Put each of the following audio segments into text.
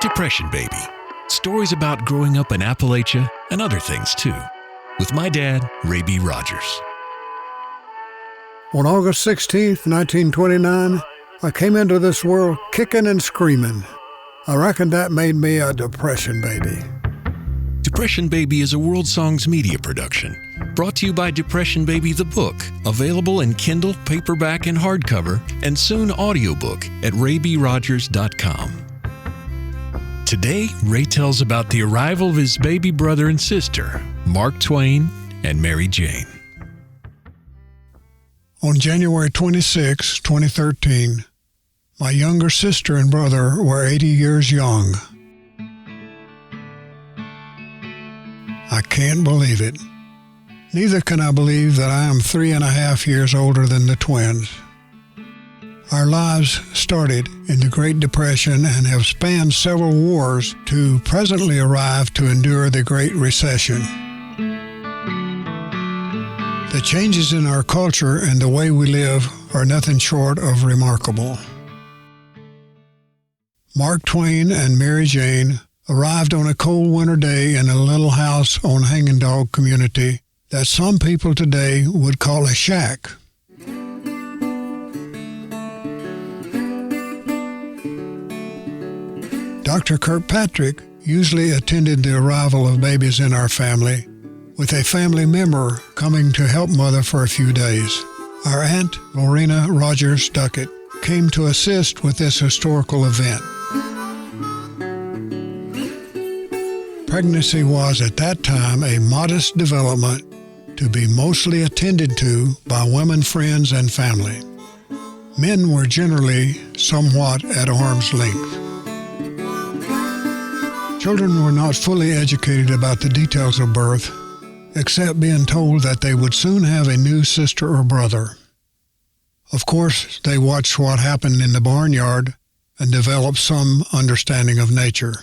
Depression Baby. Stories about growing up in Appalachia and other things too. With my dad, Ray B. Rogers. On August 16th, 1929, I came into this world kicking and screaming. I reckon that made me a depression baby. Depression Baby is a World Songs media production. Brought to you by Depression Baby the Book, available in Kindle, paperback, and hardcover, and soon audiobook at raybrogers.com. Today, Ray tells about the arrival of his baby brother and sister, Mark Twain and Mary Jane. On January 26, 2013, my younger sister and brother were 80 years young. I can't believe it. Neither can I believe that I am 3.5 years older than the twins. Our lives started in the Great Depression and have spanned several wars to presently arrive to endure the Great Recession. The changes in our culture and the way we live are nothing short of remarkable. Mark Twain and Mary Jane arrived on a cold winter day in a little house on Hanging Dog community that some people today would call a shack. Dr. Kirkpatrick usually attended the arrival of babies in our family, with a family member coming to help Mother for a few days. Our Aunt Lorena Rogers Duckett came to assist with this historical event. Pregnancy was at that time a modest development to be mostly attended to by women friends and family. Men were generally somewhat at arm's length. Children were not fully educated about the details of birth, except being told that they would soon have a new sister or brother. Of course, they watched what happened in the barnyard and developed some understanding of nature.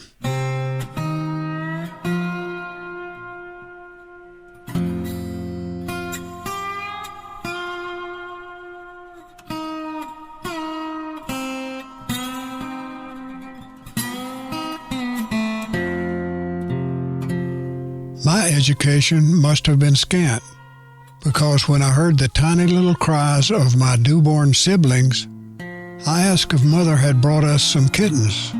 My education must have been scant, because when I heard the tiny little cries of my newborn siblings, I asked if Mother had brought us some kittens.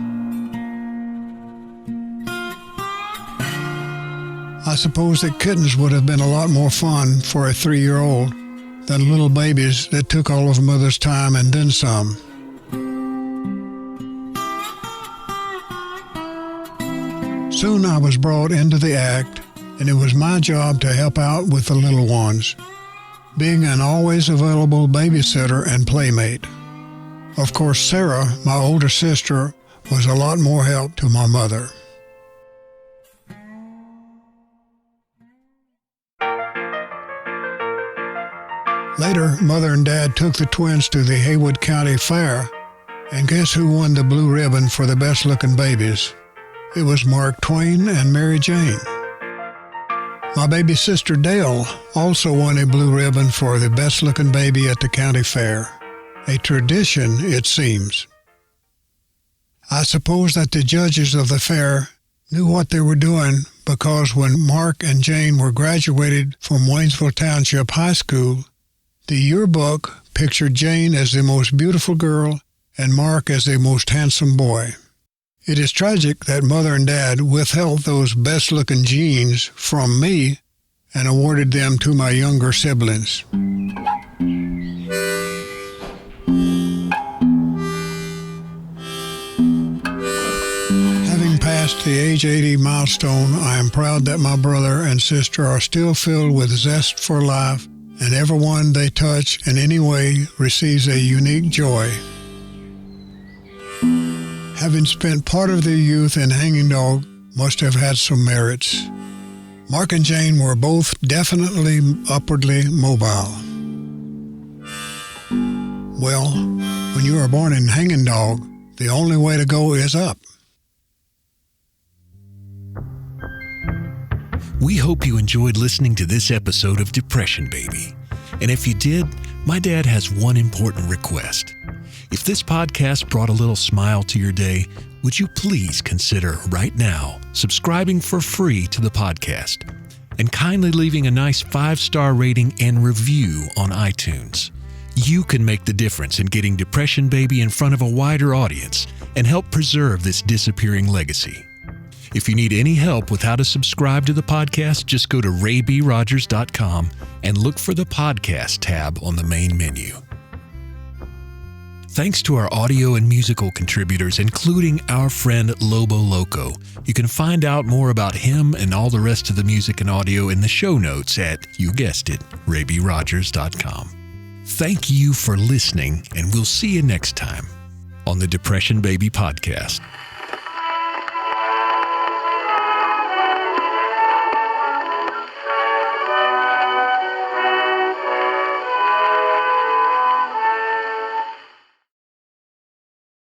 I suppose that kittens would have been a lot more fun for a 3-year-old than little babies that took all of Mother's time and then some. Soon I was brought into the act, and it was my job to help out with the little ones, being an always available babysitter and playmate. Of course, Sarah, my older sister, was a lot more help to my mother. Later, Mother and Dad took the twins to the Haywood County Fair, and guess who won the blue ribbon for the best-looking babies? It was Mark Twain and Mary Jane. My baby sister Dale also won a blue ribbon for the best-looking baby at the county fair. A tradition, it seems. I suppose that the judges of the fair knew what they were doing, because when Mark and Jane were graduated from Waynesville Township High School, the yearbook pictured Jane as the most beautiful girl and Mark as the most handsome boy. It is tragic that Mother and Dad withheld those best-looking genes from me and awarded them to my younger siblings. Having passed the age 80 milestone, I am proud that my brother and sister are still filled with zest for life, and everyone they touch in any way receives a unique joy. Having spent part of their youth in Hanging Dog must have had some merits. Mark and Jane were both definitely upwardly mobile. Well, when you are born in Hanging Dog, the only way to go is up. We hope you enjoyed listening to this episode of Depression Baby. And if you did, my dad has one important request. If this podcast brought a little smile to your day, would you please consider right now subscribing for free to the podcast and kindly leaving a nice 5-star rating and review on iTunes? You can make the difference in getting Depression Baby in front of a wider audience and help preserve this disappearing legacy. If you need any help with how to subscribe to the podcast, just go to RayBRogers.com and look for the podcast tab on the main menu. Thanks to our audio and musical contributors, including our friend Lobo Loco. You can find out more about him and all the rest of the music and audio in the show notes at, you guessed it, RayBRogers.com. Thank you for listening, and we'll see you next time on the Depression Baby Podcast.